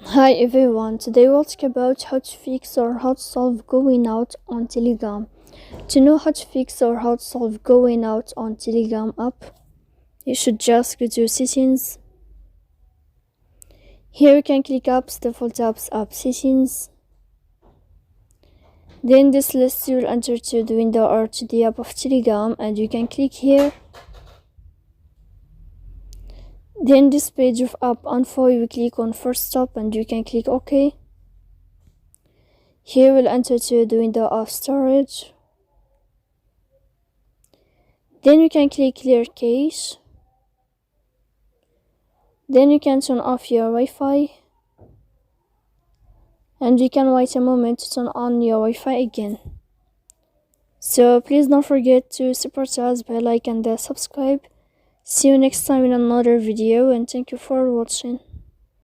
Hi everyone, today we'll talk about how to fix or how to solve going out on Telegram. To know how to fix or how to solve going out on Telegram app, you should just go to settings. Here you can click apps, default apps, app settings. Then this list will enter to the window or to the app of Telegram and you can click here. Then this page of app info, you click on first stop and you can click OK. Here we'll enter to the window of storage. Then you can click clear cache. Then you can turn off your Wi-Fi. And you can wait a moment to turn on your Wi-Fi again. So please don't forget to support us by like and subscribe. See you next time in another video and thank you for watching.